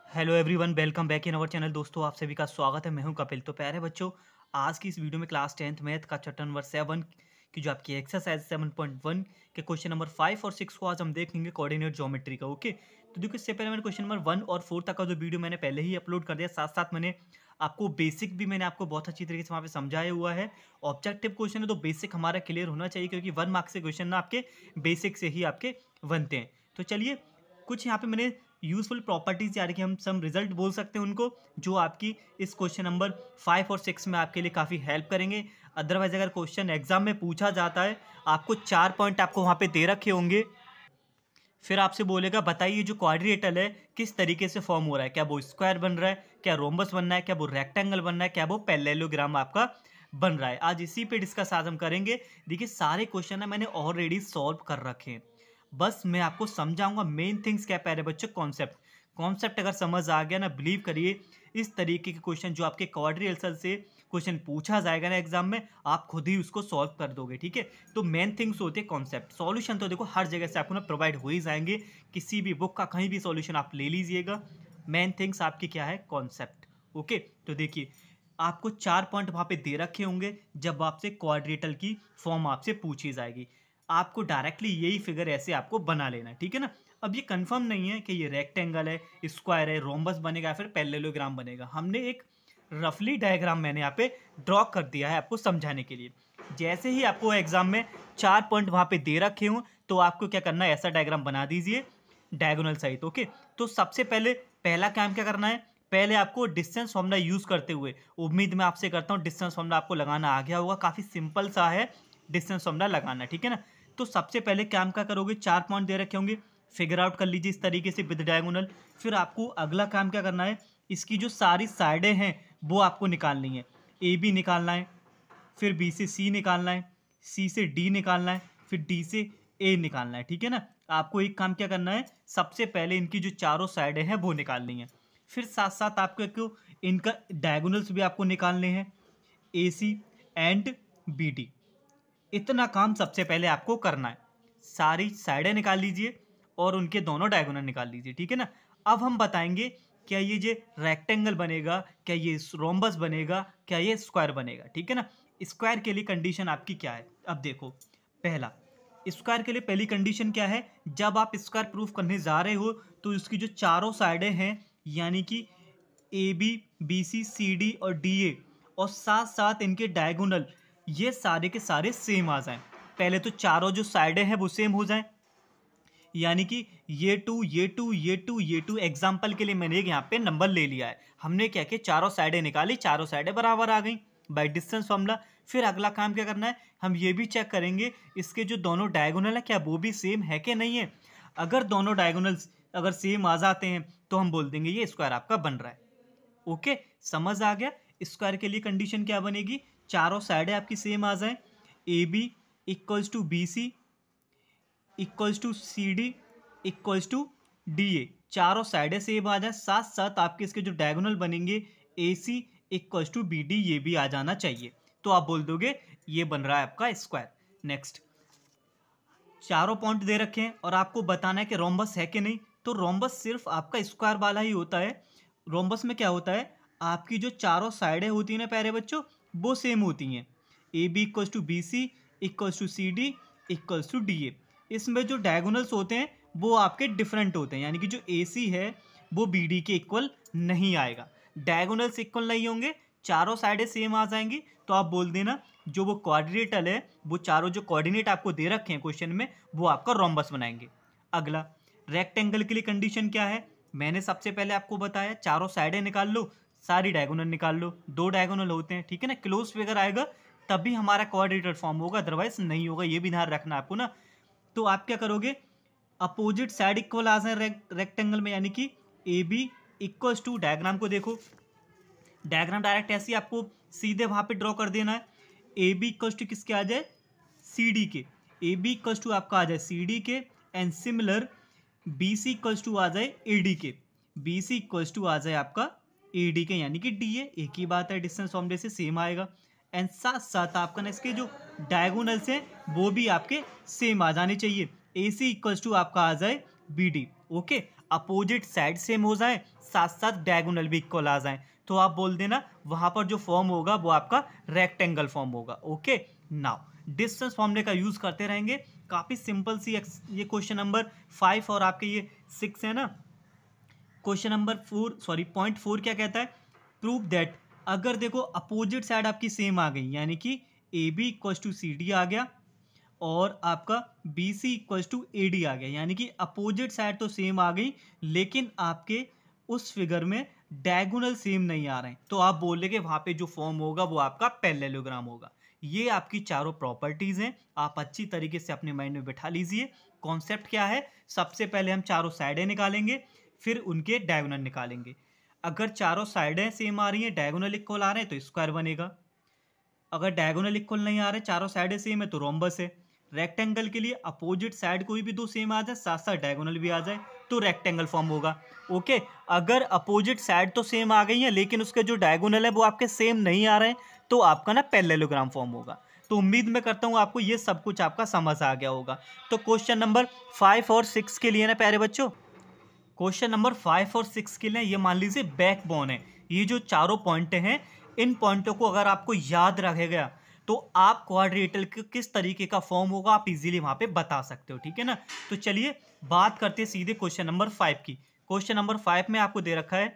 Hello everyone, welcome back in our channel. दोस्तों, आप सभी का स्वागत है। मैं हूं कपिल। तो प्यारे बच्चों, आज की इस वीडियो में क्लास 10th मैथ का चैप्टर नंबर 7 की जो आपकी एक्सरसाइज 7.1 के क्वेश्चन नंबर 5 और 6 को आज हम देखेंगे कोऑर्डिनेट ज्योमेट्री का। ओके, तो देखो, इससे पहले मैंने क्वेश्चन नंबर 1 और 4 तक का जो वीडियो मैंने पहले ही अपलोड कर दिया। साथ साथ मैंने आपको बेसिक भी मैंने आपको बहुत अच्छी तरीके से वहाँ पे समझाया हुआ है। ऑब्जेक्टिव क्वेश्चन है तो बेसिक हमारा क्लियर होना चाहिए, क्योंकि 1 मार्क्स से क्वेश्चन ना आपके बेसिक से ही आपके बनते हैं। तो चलिए, कुछ यहाँ पे मैंने यूजफुल प्रॉपर्टीज यानी कि हम सम रिजल्ट बोल सकते हैं उनको, जो आपकी इस क्वेश्चन नंबर 5 और 6 में आपके लिए काफ़ी हेल्प करेंगे। अदरवाइज अगर क्वेश्चन एग्जाम में पूछा जाता है, आपको 4 पॉइंट आपको वहाँ पे दे रखे होंगे, फिर आपसे बोलेगा बताइए जो क्वाड्रिलेटरल है किस तरीके से फॉर्म हो रहा है, क्या वो स्क्वायर बन रहा है, क्या रोम्बस बनना है, क्या वो रेक्टेंगल बनना है, क्या वो पैरेललोग्राम आपका बन रहा है। आज इसी पे डिस्कस आज हम करेंगे। देखिए, सारे क्वेश्चन है मैंने ऑलरेडी सॉल्व कर रखे हैं, बस मैं आपको समझाऊंगा मेन थिंग्स क्या। प्यारे बच्चे, कॉन्सेप्ट कॉन्सेप्ट अगर समझ आ गया ना, बिलीव करिए इस तरीके के क्वेश्चन जो आपके क्वाड्रिलेटरल से क्वेश्चन पूछा जाएगा ना एग्जाम में, आप खुद ही उसको सॉल्व कर दोगे। ठीक है, तो मेन थिंग्स होते हैं कॉन्सेप्ट। सॉल्यूशन तो देखो हर जगह से आपको ना प्रोवाइड हो ही जाएंगे, किसी भी बुक का कहीं भी सॉल्यूशन आप ले लीजिएगा। मेन थिंग्स आपकी क्या है, कॉन्सेप्ट। ओके, तो देखिए, आपको 4 पॉइंट वहाँ पे दे रखे होंगे जब आपसे क्वाड्रेटल की फॉर्म आपसे पूछी जाएगी। आपको डायरेक्टली यही फिगर ऐसे आपको बना लेना है, ठीक है ना। अब ये कंफर्म नहीं है कि ये रेक्टेंगल है, स्क्वायर है, रोम्बस बनेगा या फिर पैरेललोग्राम बनेगा। हमने एक रफली डायग्राम मैंने यहाँ पे ड्रॉ कर दिया है आपको समझाने के लिए। जैसे ही आपको एग्जाम में 4 पॉइंट वहाँ पे दे रखे हों, तो आपको क्या करना है, ऐसा डायग्राम बना दीजिए डायगोनल सहित। ओके, तो सबसे पहले पहला काम क्या करना है, पहले आपको डिस्टेंस फॉर्मूला यूज करते हुए, उम्मीद मैं आपसे करता हूँ डिस्टेंस फॉर्मूला आपको लगाना आ गया होगा। काफी सिंपल सा है डिस्टेंस फॉर्मूला लगाना, ठीक है ना। तो सबसे पहले काम क्या करोगे, 4 पॉइंट दे रखे होंगे, फिगर आउट कर लीजिए इस तरीके से विद डायगोनल। फिर आपको अगला काम क्या करना है, इसकी जो सारी साइडें हैं वो आपको निकालनी है। ए बी निकालना है, फिर बी से सी निकालना है, सी से डी निकालना है, फिर डी से ए निकालना है, ठीक है ना। आपको एक काम क्या करना है, सबसे पहले इनकी जो चारों साइडें हैं वो निकालनी है। फिर साथ साथ आपको इनका डायगोनल्स भी आपको निकालने हैं, ए सी एंड बी डी। इतना काम सबसे पहले आपको करना है। सारी साइडें निकाल लीजिए और उनके दोनों डायगोनल निकाल लीजिए, ठीक है ना। अब हम बताएंगे क्या ये जो रेक्टेंगल बनेगा, क्या ये रोम्बस बनेगा, क्या ये स्क्वायर बनेगा, ठीक है ना। स्क्वायर के लिए कंडीशन आपकी क्या है, अब देखो। पहला, स्क्वायर के लिए पहली कंडीशन क्या है, जब आप स्क्वायर प्रूफ करने जा रहे हो तो इसकी जो चारों साइडें हैं, यानी कि A B, B C, C D और डी ए, और साथ साथ इनके डायगोनल, ये सारे के सारे सेम आ जाएं। पहले तो चारों जो साइडें हैं वो सेम हो जाएं, यानी कि ये टू, ये टू, ये टू, ये टू। एग्जाम्पल के लिए मैंने यहाँ पे नंबर ले लिया है। हमने क्या किया, चारों साइडें निकाली, चारों साइडें बराबर आ गई बाय डिस्टेंस फॉर्मूला। फिर अगला काम क्या करना है, हम ये भी चेक करेंगे इसके जो दोनों डायगोनल है क्या वो भी सेम है कि नहीं है। अगर दोनों डायगोनल्स अगर सेम आ जाते हैं तो हम बोल देंगे ये स्क्वायर आपका बन रहा है। ओके, समझ आ गया। स्क्वायर के लिए कंडीशन क्या बनेगी, चारों साइडें आपकी सेम आ जाए, A B equals to B C equals to C D equals to D A. चारों साइडें सेम आ जाए, साथ साथ आपके इसके जो डायगोनल बनेंगे ए सी इक्वल्स टू बी डी, ये भी आ जाना चाहिए। तो आप बोल दोगे ये बन रहा है आपका स्क्वायर। नेक्स्ट, चारों पॉइंट दे रखे हैं और आपको बताना है कि रोम्बस है कि नहीं। तो रोम्बस सिर्फ आपका स्क्वायर वाला ही होता है। रोम्बस में क्या होता है, आपकी जो चारों साइडें होती हैं ना प्यारे बच्चों, वो सेम होती हैं। A B equals to B C equals to C D equals to D A. इसमें जो डायगोनल्स होते हैं वो आपके डिफरेंट होते हैं, यानी कि जो ए सी है वो बी डी के इक्वल नहीं आएगा। डायगोनल्स इक्वल नहीं होंगे, चारों साइडें सेम आ जाएंगी, तो आप बोल देना जो वो क्वाड्रिलेटरल है, वो चारों जो कोऑर्डिनेट आपको दे रखे हैं क्वेश्चन में, वो आपका रोम्बस बनाएंगे। अगला, रेक्टेंगल के लिए कंडीशन क्या है, मैंने सबसे पहले आपको बताया चारों साइडें निकाल लो, सारी डायगोनल निकाल लो। 2 डायगोनल होते हैं, ठीक है ना। क्लोज फिगर आएगा तभी हमारा क्वाड्रिलेटरल फॉर्म होगा, अदरवाइज नहीं होगा, ये भी ध्यान रखना आपको ना। तो आप क्या करोगे, अपोजिट साइड इक्वल आ जाए रेक्टेंगल में, यानी कि A B equals to, diagram को देखो, डायग्राम डायरेक्ट ऐसे ही आपको सीधे वहां पे ड्रॉ कर देना है। ए बी इक्वल्स टू किसके आ जाए, सी डी के। ए बी इक्वल्स टू आपका आ जाए सी डी के, and similar B C equals to आ जाए ए डी के। बी सी इक्वल्स टू आ जाए आपका ए डी के, यानी कि डी ए, एक ही बात है, डिस्टेंस फॉर्मूले से सेम आएगा। एंड साथ साथ आपका ना इसके जो डायगोनल्स हैं वो भी आपके सेम आ जाने चाहिए। ए सी इक्वल्स टू आपका आ जाए B D. Okay, opposite side same हो जाए, साथ साथ डायगोनल भी इक्वल आ जाए, तो आप बोल देना वहां पर जो फॉर्म होगा वो आपका रेक्टेंगल फॉर्म होगा। ओके, नाउ डिस्टेंस फॉर्मूले का यूज करते रहेंगे। काफी सिंपल सी ये क्वेश्चन नंबर 5 और आपके ये 6 है ना। क्वेश्चन नंबर 4 क्या कहता है, प्रूव दैट, अगर देखो अपोजिट साइड आपकी सेम आ गई, यानी कि A B equal to C D आ गया और आपका B C equal to A D आ गया, यानी कि अपोजिट साइड तो सेम आ गई लेकिन आपके उस फिगर में डायगोनल सेम नहीं आ रहे हैं, तो आप बोल रहे कि वहां पे जो फॉर्म होगा वो आपका पैरेललोग्राम होगा। ये आपकी चारों प्रॉपर्टीज हैं, आप अच्छी तरीके से अपने माइंड में बिठा लीजिए। कॉन्सेप्ट क्या है, सबसे पहले हम चारों साइडें निकालेंगे, फिर उनके डायगोनल निकालेंगे। अगर चारों साइडें सेम आ रही हैं, डायगोनल इक्वल आ रहे हैं तो स्क्वायर बनेगा। अगर डायगोनल इक्वल नहीं आ रहे, चारों साइडें सेम है तो रोम्बस है। रेक्टेंगल के लिए अपोजिट साइड कोई भी दो सेम आ जाए, साथ साथ डायगोनल भी आ जाए तो रेक्टेंगल फॉर्म होगा। ओके, अगर अपोजिट साइड तो सेम आ गई है लेकिन उसके जो डायगोनल है वो आपके सेम नहीं आ रहे हैं, तो आपका ना पैरेललोग्राम फॉर्म होगा। तो उम्मीद मैं करता हूँ आपको ये सब कुछ आपका समझ आ गया होगा। तो क्वेश्चन नंबर 5 और 6 के लिए ना प्यारे बच्चों, क्वेश्चन नंबर 5 और 6 के लिए ये मान लीजिए बैकबोन है। ये जो चारों पॉइंट हैं, इन पॉइंटों को अगर आपको याद रखेगा तो आप क्वाड्रेटल के किस तरीके का फॉर्म होगा आप इजीली वहां पे बता सकते हो, ठीक है ना। तो चलिए बात करते हैं सीधे क्वेश्चन नंबर 5 की। क्वेश्चन नंबर 5 में आपको दे रखा है,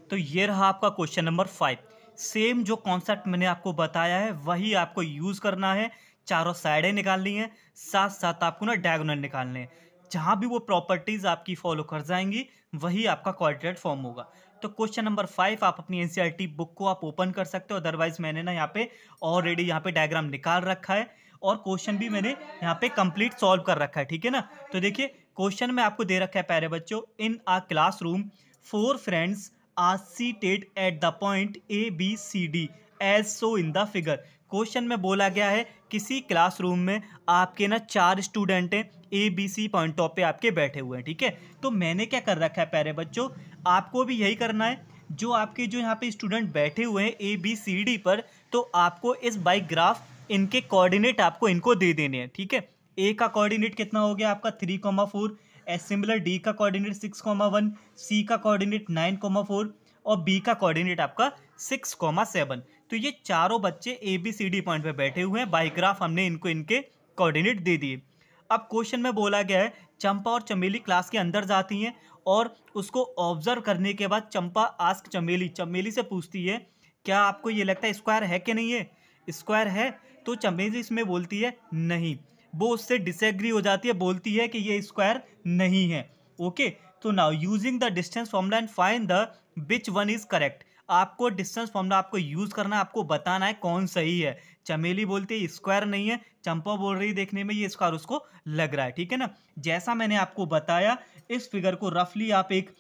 तो ये रहा आपका क्वेश्चन नंबर 5। सेम जो कॉन्सेप्ट मैंने आपको बताया है वही आपको यूज करना है। चारों साइडें निकालनी है, साथ साथ आपको ना डायगोनल निकालने हैं। जहां भी वो प्रॉपर्टीज आपकी फॉलो कर जाएंगी वही आपका क्वाड्रेट फॉर्म होगा। तो क्वेश्चन नंबर 5 आप अपनी एनसीईआरटी बुक को आप ओपन कर सकते हो, अदरवाइज मैंने ना यहाँ पे ऑलरेडी यहाँ पे डायग्राम निकाल रखा है और क्वेश्चन भी मैंने यहाँ पे कंप्लीट सॉल्व कर रखा है, ठीक है ना। तो देखिए क्वेश्चन में आपको दे रखा है प्यारे बच्चों, in a classroom 4 friends are seated at the point A B C D as so in the figure। Question में बोला गया है किसी क्लासरूम में आपके ना 4 स्टूडेंट हैं, ए बी सी पॉइंटों पे आपके बैठे हुए हैं, ठीक है। तो मैंने क्या कर रखा है प्यारे बच्चों, आपको भी यही करना है। जो आपके जो यहाँ पे स्टूडेंट बैठे हुए हैं ए बी सी डी पर, तो आपको इस बाई ग्राफ इनके कोऑर्डिनेट आपको इनको दे देने हैं, ठीक है। ए का कोऑर्डिनेट कितना हो गया आपका 3,4, सिमिलर डी का कोऑर्डिनेट 6,1, सी का कोऑर्डिनेट 9,4 और बी का कोऑर्डिनेट आपका 6,7। तो ये चारों बच्चे A B C D point पे बैठे हुए हैं, बाई ग्राफ हमने इनको इनके कोऑर्डिनेट दे दिए। अब क्वेश्चन में बोला गया है चंपा और चमेली क्लास के अंदर जाती हैं और उसको ऑब्जर्व करने के बाद चंपा आस्क चमेली, चमेली से पूछती है क्या आपको ये लगता है स्क्वायर है कि नहीं है, स्क्वायर है। तो चमेली इसमें बोलती है नहीं, वो उससे डिसएग्री हो जाती है, बोलती है कि ये स्क्वायर नहीं है। ओके, तो now using the distance formula and find the which one is correct. आपको डिस्टेंस फॉर्मूला आपको यूज करना है, आपको बताना है कौन सही है। चमेली बोलती है स्क्वायर नहीं है, चंपा बोल रही है देखने में ये स्क्वायर उसको लग रहा है, ठीक है ना। जैसा मैंने आपको बताया, इस फिगर को रफली आप एक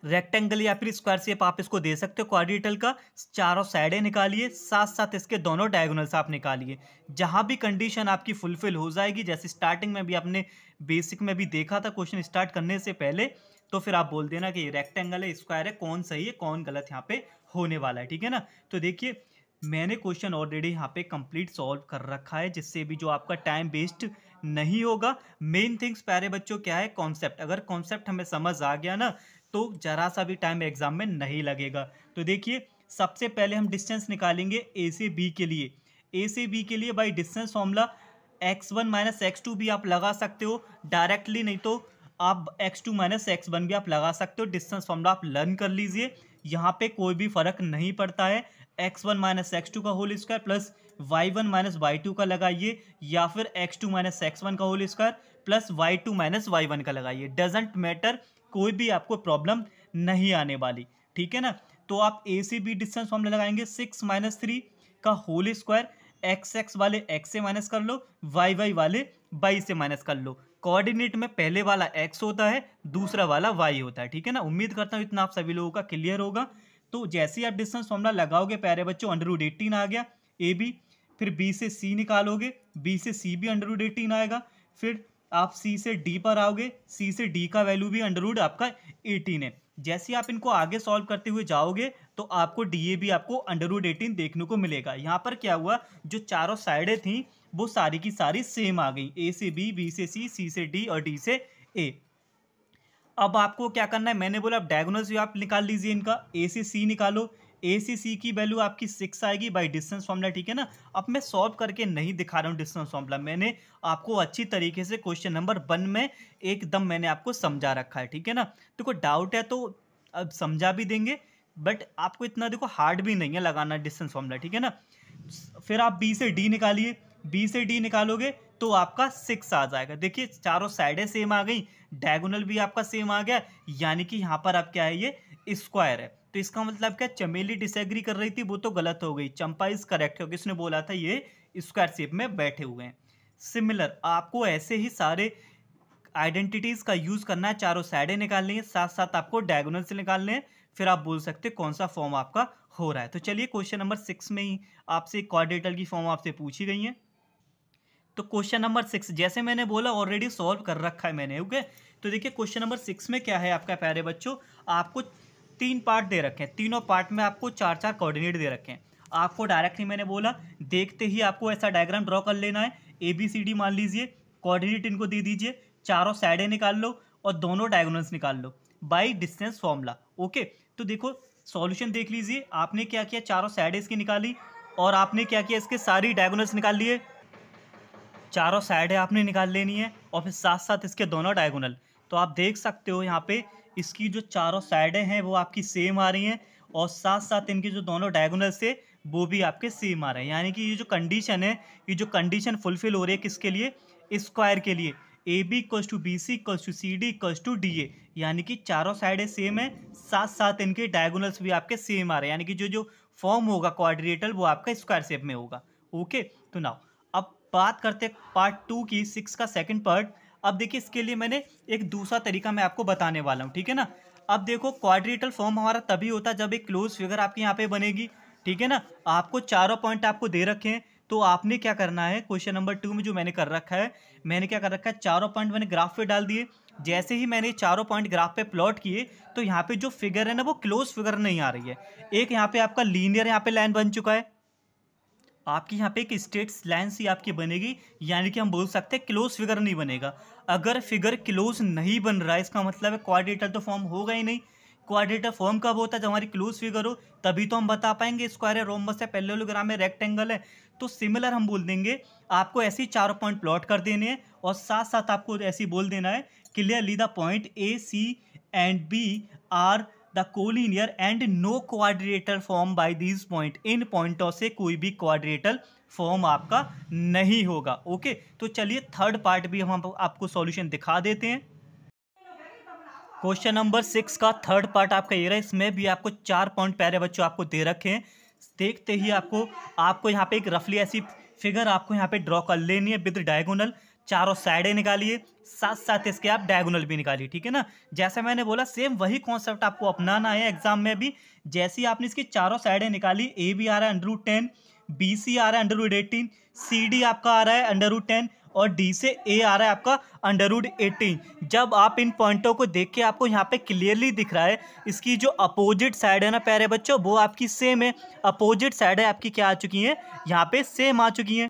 रेक्टेंगल या फिर स्क्वायर शेप आप इसको दे सकते हो क्वाड्रेटल का। चारों साइडें निकालिए, साथ साथ इसके दोनों डायगोनल्स आप निकालिए। जहां भी कंडीशन आपकी फुलफिल हो जाएगी, जैसे स्टार्टिंग में भी आपने बेसिक में भी देखा था क्वेश्चन स्टार्ट करने से पहले, तो फिर आप बोल देना कि रेक्टेंगल है, स्क्वायर है, कौन सही है कौन गलत यहाँ पे होने वाला है, ठीक है ना। तो देखिए मैंने क्वेश्चन ऑलरेडी यहाँ पे कंप्लीट सॉल्व कर रखा है, जिससे भी जो आपका टाइम वेस्ट नहीं होगा। मेन थिंग्स प्यारे बच्चों क्या है, कॉन्सेप्ट। अगर कॉन्सेप्ट हमें समझ आ गया ना तो जरा सा भी टाइम एग्जाम में नहीं लगेगा। तो देखिए सबसे पहले हम डिस्टेंस निकालेंगे ए से बी के लिए। ए से बी के लिए by distance formula x1 minus x2 भी आप लगा सकते हो डायरेक्टली, नहीं तो आप x2 माइनस x1 भी आप लगा सकते हो। डिस्टेंस फॉर्मूला आप लर्न कर लीजिए, यहाँ पे कोई भी फर्क नहीं पड़ता है। x1 माइनस x2 का whole square plus y1 minus y2 का लगाइए, या फिर x2 माइनस x1 का whole square plus y2 minus y1 का लगाइए, डजेंट मैटर, कोई भी आपको प्रॉब्लम नहीं आने वाली, ठीक है ना। तो आप ए से बी डिस्टेंस फॉर्मूला लगाएंगे 6 माइनस 3 का होल स्क्वायर, एक्स एक्स वाले एक्स से माइनस कर लो, वाई वाई वाले वाई से माइनस कर लो। कोऑर्डिनेट में पहले वाला एक्स होता है, दूसरा वाला वाई होता है, ठीक है ना। उम्मीद करता हूँ इतना आप सभी लोगों का क्लियर होगा। तो जैसे ही आप डिस्टेंस फॉर्मूला लगाओगे प्यारे बच्चों, √18 आ गया ए बी, फिर बी से सी निकालोगे, बी से सी भी √18 आएगा, फिर आप सी से डी पर आओगे, सी से डी का वैल्यू भी √ आपका 18 है। जैसे आप इनको आगे सॉल्व करते हुए जाओगे तो आपको डी ए भी आपको √18 देखने को मिलेगा। यहाँ पर क्या हुआ, जो चारों साइडें थी वो सारी की सारी सेम आ गई, ए से बी, बी से सी, सी से डी और डी से ए। अब आपको क्या करना है, मैंने बोला अब डायगोनल्स भी आप निकाल लीजिए इनका, ए से सी निकालो। ए से सी की वैल्यू आपकी 6 आएगी बाई डिस्टेंस फॉर्मूला, ठीक है ना। अब मैं सॉल्व करके नहीं दिखा रहा हूँ डिस्टेंस फॉर्मूला, मैंने आपको अच्छी तरीके से क्वेश्चन नंबर 1 में एकदम मैंने आपको समझा रखा है, ठीक है ना। देखो डाउट है तो अब समझा भी देंगे, बट आपको इतना देखो हार्ड भी नहीं है लगाना डिस्टेंस फॉर्मूला, ठीक है ना। फिर आप बी से डी निकालिए, बी से डी निकालोगे तो आपका 6 आ जाएगा। देखिए चारों साइडें सेम आ गई, डायगोनल भी आपका सेम आ गया, यानी कि यहाँ पर आप क्या है, ये स्क्वायर है। तो इसका मतलब क्या, चमेली डिसएग्री कर रही थी वो तो गलत हो गई, चंपा इज करेक्ट, क्योंकि उसने बोला था ये स्क्वायर शेप में बैठे हुए हैं। सिमिलर आपको ऐसे ही सारे आइडेंटिटीज का यूज करना है, चारों साइडें निकालनी है, साथ साथ आपको डायगोनल से निकालने हैं, फिर आप बोल सकते हैं कौन सा फॉर्म आपका हो रहा है। तो चलिए क्वेश्चन नंबर 6 में ही आपसे क्वाड्रेटर की फॉर्म आपसे पूछी गई है। तो क्वेश्चन नंबर 6 जैसे मैंने बोला ऑलरेडी सॉल्व कर रखा है मैंने, ओके। तो देखिए क्वेश्चन नंबर 6 में क्या है आपका प्यारे बच्चों, आपको 3 पार्ट दे रखे हैं, तीनों पार्ट में आपको 4-4 कोऑर्डिनेट दे रखे हैं। आपको डायरेक्टली मैंने बोला देखते ही आपको ऐसा डायग्राम ड्रॉ कर लेना है, ABCD मान लीजिए, कोऑर्डिनेट इनको दे दीजिए, चारों साइडें निकाल लो और दोनों डायगोनल्स निकाल लो बाई डिस्टेंस फॉर्मूला, ओके। तो देखो सॉल्यूशन देख लीजिए, आपने क्या किया, चारों साइडें इसकी निकाली और आपने क्या किया, इसके सारी डायगोनल्स निकाल लिए, चारों साइडें आपने निकाल लेनी है और फिर साथ साथ इसके दोनों डायगोनल। तो आप देख सकते हो यहाँ पे इसकी जो चारों साइडें हैं वो आपकी सेम आ रही हैं और साथ साथ इनकी जो दोनों डायगोनल से वो भी आपके सेम आ रहे हैं, यानी कि ये जो कंडीशन है, ये जो कंडीशन फुलफिल हो रही है किसके लिए, स्क्वायर के लिए। A B equals to B C equals to C D equals to D A, यानी कि चारों साइडें सेम है, साथ साथ इनके डायगोनल्स भी आपके सेम आ रहे हैं, यानी कि जो जो फॉर्म होगा क्वाड्रेटल वो आपका स्क्वायर शेप में होगा, ओके। तो नाउ अब बात करते हैं पार्ट 2 की, 6 का सेकंड पार्ट। अब देखिए इसके लिए मैंने एक दूसरा तरीका मैं आपको बताने वाला हूँ, ठीक है ना। अब देखो क्वाड्रेटल फॉर्म हमारा तभी होता है जब एक क्लोज फिगर आपके यहाँ पे बनेगी, ठीक है ना। आपको चारों पॉइंट आपको दे रखे हैं, तो आपने क्या करना है, क्वेश्चन नंबर 2 में जो मैंने कर रखा है, मैंने क्या कर रखा है, चारों पॉइंट मैंने ग्राफ पे डाल दिए। जैसे ही मैंने चारों पॉइंट ग्राफ पे प्लॉट किए तो यहाँ पे जो फिगर है ना वो क्लोज फिगर नहीं आ रही है, एक यहाँ पे आपका लीनियर यहाँ पे लाइन बन चुका है, आपकी यहाँ पे एक स्ट्रेट लाइन सी आपकी बनेगी, यानी कि हम बोल सकते हैं क्लोज फिगर नहीं बनेगा। अगर फिगर क्लोज नहीं बन रहा है इसका मतलब है क्वाड्रेटर तो फॉर्म होगा ही नहीं। क्वाड्रेटर फॉर्म कब होता है, जब हमारी क्लोज फिगर हो, तभी तो हम बता पाएंगे स्क्वायर है, रोम्बस है, पैरेललोग्राम है, रेक्टेंगल है। तो सिमिलर हम बोल देंगे, आपको ऐसे ही चारों पॉइंट प्लॉट कर देने हैं और साथ साथ आपको ऐसे ही बोल देना है clearly the point A C and B are the collinear and no quadrilateral form by these point, इन पॉइंटों से कोई भी क्वाड्रेटल फॉर्म आपका नहीं होगा, ओके। तो चलिए थर्ड पार्ट भी हम आपको सॉल्यूशन दिखा देते हैं। क्वेश्चन नंबर 6 का थर्ड पार्ट आपका ये रहा, इसमें भी आपको 4 पॉइंट प्यारे बच्चों आपको दे रखे हैं। देखते ही आपको यहाँ पे एक रफली ऐसी फिगर आपको यहाँ पे ड्रॉ कर लेनी है विद डायगोनल, चारों साइडें निकालिए, साथ साथ इसके आप डायगोनल भी निकालिए, ठीक है ना। जैसा मैंने बोला सेम वही कॉन्सेप्ट आपको अपनाना है एग्जाम में भी। जैसे ही आपने इसकी चारों साइडें निकाली, ए बी आ रहा है √10, बी सी आ रहा है √18, सी डी आपका आ रहा है √10 और डी से ए आ रहा है आपका √18। जब आप इन पॉइंटों को देख के आपको यहाँ पे क्लियरली दिख रहा है इसकी जो अपोजिट साइड है ना प्यारे बच्चों वो आपकी सेम है, अपोजिट साइड है आपकी क्या आ चुकी है, यहाँ पे सेम आ चुकी है।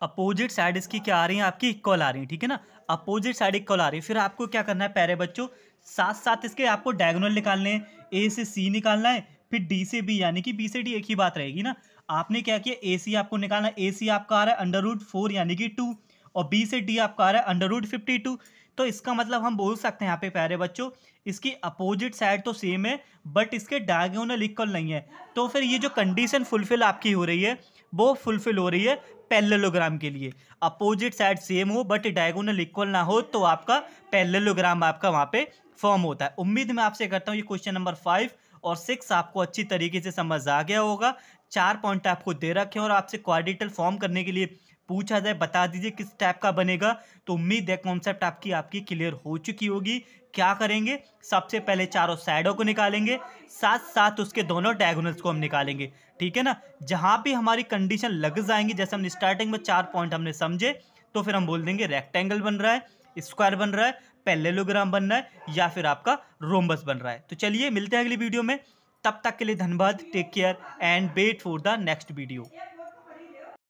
अपोजिट साइड इसकी क्या आ रही है, आपकी इक्वल आ रही है, ठीक है ना। अपोजिट साइड इक्वल आ रही है, फिर आपको क्या करना है प्यारे बच्चों, साथ साथ इसके आपको डायगोनल निकालने हैं, ए से सी निकालना है, फिर डी से बी, यानी कि बी से डी एक ही बात रहेगी ना। आपने क्या किया, ए सी आपको निकालना है, ए सी आपका आ रहा है √4 यानी कि 2 और बी से डी आपका आ रहा है √52। तो इसका मतलब हम बोल सकते हैं यहाँ पे प्यारे बच्चों इसकी अपोजिट साइड तो सेम है बट इसके डायगोनल इक्वल नहीं है। तो फिर ये जो कंडीशन फुलफिल आपकी हो रही है वो फुलफिल हो रही है पैरेललोग्राम के लिए। अपोजिट साइड सेम हो बट डायगोनल इक्वल ना हो तो आपका पैरेललोग्राम आपका वहाँ पे फॉर्म होता है। उम्मीद मैं आपसे करता हूँ ये क्वेश्चन नंबर 5 और 6 आपको अच्छी तरीके से समझ आ गया होगा। 4 पॉइंट आपको दे रखे हैं और आपसे क्वाड्रेटल फॉर्म करने के लिए पूछा जाए बता दीजिए किस टाइप का बनेगा, तो उम्मीद है कॉन्सेप्ट आपकी क्लियर हो चुकी होगी। क्या करेंगे, सबसे पहले चारों साइडों को निकालेंगे, साथ साथ उसके दोनों डायगोनल्स को हम निकालेंगे, ठीक है ना। जहां भी हमारी कंडीशन लग जाएंगी, जैसे हमने स्टार्टिंग में 4 पॉइंट हमने समझे, तो फिर हम बोल देंगे रेक्टेंगल बन रहा है, स्क्वायर बन रहा है, पैरेललोग्राम बन रहा है या फिर आपका रोम्बस बन रहा है। तो चलिए मिलते हैं अगली वीडियो में, तब तक के लिए धन्यवाद, take care and wait for the next video.